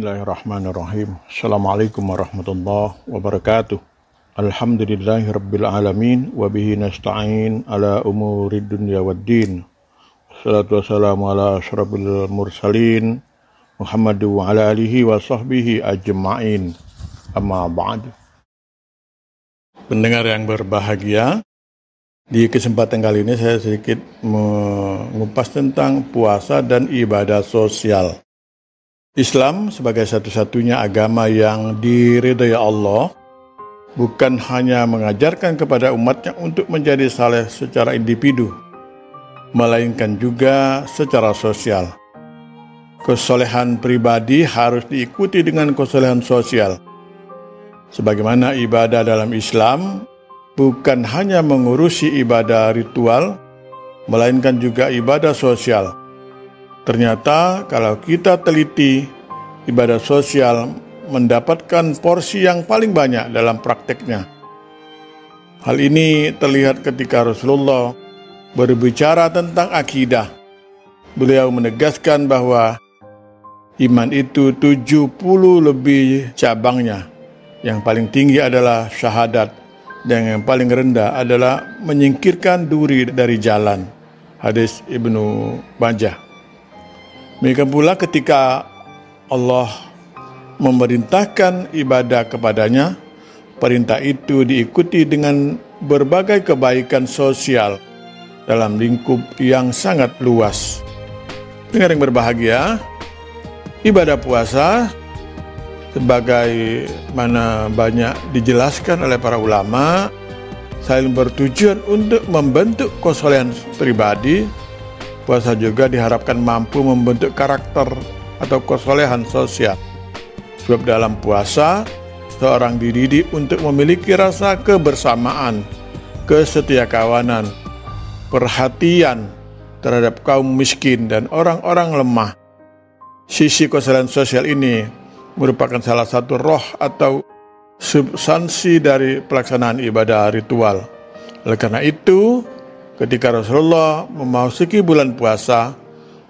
Bismillahirrahmanirrahim. Assalamualaikum warahmatullahi wabarakatuh. Alhamdulillahirabbil alamin wa bihi nasta'in ala umurid dunya waddin. Wassalatu wassalamu ala asyrafil mursalin Muhammadu wa ala alihi wa sahbihi ajma'in. Amma ba'd. Pendengar yang berbahagia, di kesempatan kali ini saya sedikit mengupas tentang puasa dan ibadah sosial. Islam sebagai satu-satunya agama yang diridhai Allah bukan hanya mengajarkan kepada umatnya untuk menjadi saleh secara individu, melainkan juga secara sosial. Kesolehan pribadi harus diikuti dengan kesolehan sosial. Sebagaimana ibadah dalam Islam bukan hanya mengurusi ibadah ritual, melainkan juga ibadah sosial. Ternyata kalau kita teliti, ibadah sosial mendapatkan porsi yang paling banyak dalam prakteknya. Hal ini terlihat ketika Rasulullah berbicara tentang akidah. Beliau menegaskan bahwa iman itu 70 lebih cabangnya. Yang paling tinggi adalah syahadat, dan yang paling rendah adalah menyingkirkan duri dari jalan. Hadis Ibnu Majah. Demikian pula ketika Allah memerintahkan ibadah kepadanya, perintah itu diikuti dengan berbagai kebaikan sosial dalam lingkup yang sangat luas. Dengar yang berbahagia, ibadah puasa sebagaimana banyak dijelaskan oleh para ulama, selain bertujuan untuk membentuk kesolehan pribadi, puasa juga diharapkan mampu membentuk karakter atau kesolehan sosial. Sebab dalam puasa, seorang dididik untuk memiliki rasa kebersamaan, kesetiakawanan, perhatian terhadap kaum miskin dan orang-orang lemah. Sisi kesolehan sosial ini merupakan salah satu roh atau substansi dari pelaksanaan ibadah ritual. Oleh karena itu, ketika Rasulullah memasuki bulan puasa,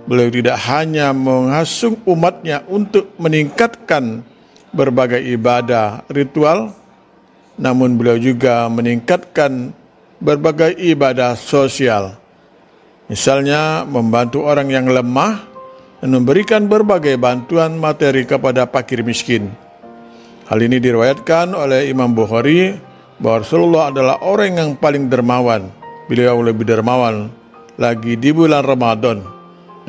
beliau tidak hanya menghasung umatnya untuk meningkatkan berbagai ibadah ritual, namun beliau juga meningkatkan berbagai ibadah sosial. Misalnya membantu orang yang lemah dan memberikan berbagai bantuan materi kepada fakir miskin. Hal ini diriwayatkan oleh Imam Bukhari bahwa Rasulullah adalah orang yang paling dermawan. Beliau lebih dermawan lagi di bulan Ramadan,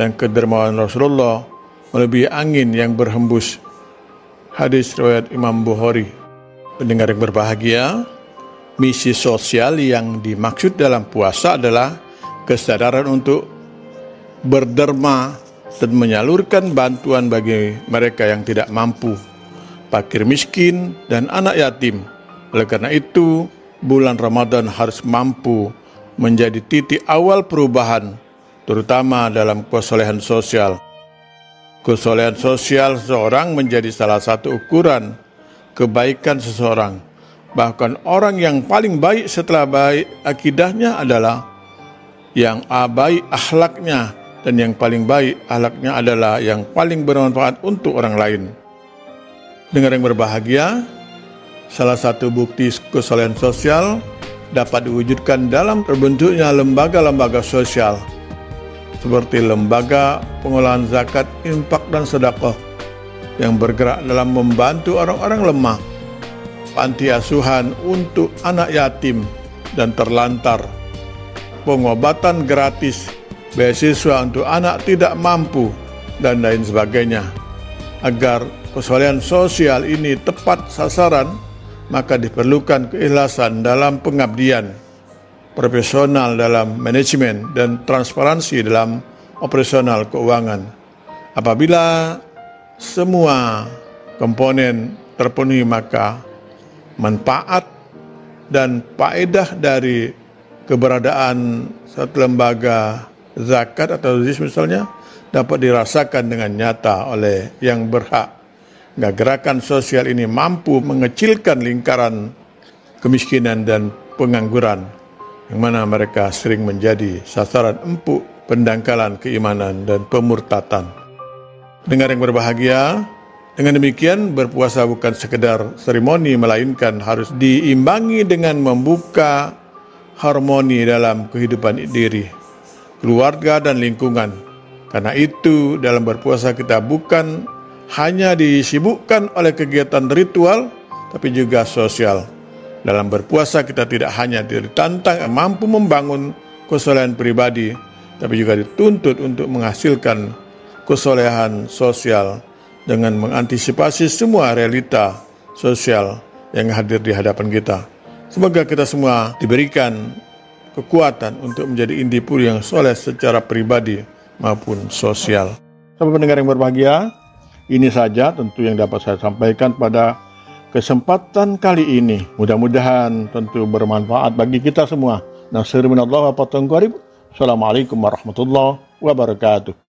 dan kedermawanan Rasulullah melebihi angin yang berhembus. Hadis riwayat Imam Bukhari. Pendengar yang berbahagia, misi sosial yang dimaksud dalam puasa adalah kesadaran untuk berderma dan menyalurkan bantuan bagi mereka yang tidak mampu, fakir miskin dan anak yatim. Oleh karena itu, bulan Ramadan harus mampu menjadi titik awal perubahan, terutama dalam kesolehan sosial. Kesolehan sosial seseorang menjadi salah satu ukuran kebaikan seseorang. Bahkan orang yang paling baik setelah baik akidahnya adalah yang baik akhlaknya, dan yang paling baik akhlaknya adalah yang paling bermanfaat untuk orang lain. Dengar yang berbahagia, salah satu bukti kesolehan sosial dapat diwujudkan dalam terbentuknya lembaga-lembaga sosial seperti lembaga pengolahan zakat, infak dan sedekah yang bergerak dalam membantu orang-orang lemah, panti asuhan untuk anak yatim dan terlantar, pengobatan gratis, beasiswa untuk anak tidak mampu, dan lain sebagainya. Agar kesolehan sosial ini tepat sasaran, maka diperlukan keikhlasan dalam pengabdian, profesional dalam manajemen, dan transparansi dalam operasional keuangan. Apabila semua komponen terpenuhi, maka manfaat dan faedah dari keberadaan satu lembaga zakat atau ZIS misalnya dapat dirasakan dengan nyata oleh yang berhak. Gerakan sosial ini mampu mengecilkan lingkaran kemiskinan dan pengangguran, yang mana mereka sering menjadi sasaran empuk pendangkalan keimanan dan pemurtatan. Dengar yang berbahagia, Dengan demikian, berpuasa bukan sekedar seremoni, melainkan harus diimbangi dengan membuka harmoni dalam kehidupan diri, keluarga, dan lingkungan. Karena itu, dalam berpuasa kita bukan hanya disibukkan oleh kegiatan ritual, tapi juga sosial. Dalam berpuasa kita tidak hanya ditantang mampu membangun kesolehan pribadi, tapi juga dituntut untuk menghasilkan kesolehan sosial dengan mengantisipasi semua realita sosial yang hadir di hadapan kita. Semoga kita semua diberikan kekuatan untuk menjadi individu yang soleh secara pribadi maupun sosial. Sahabat pendengar yang berbahagia, ini saja tentu yang dapat saya sampaikan pada kesempatan kali ini. Mudah-mudahan tentu bermanfaat bagi kita semua. Nasir minallah wa fatun qarib. Assalamualaikum warahmatullahi wabarakatuh.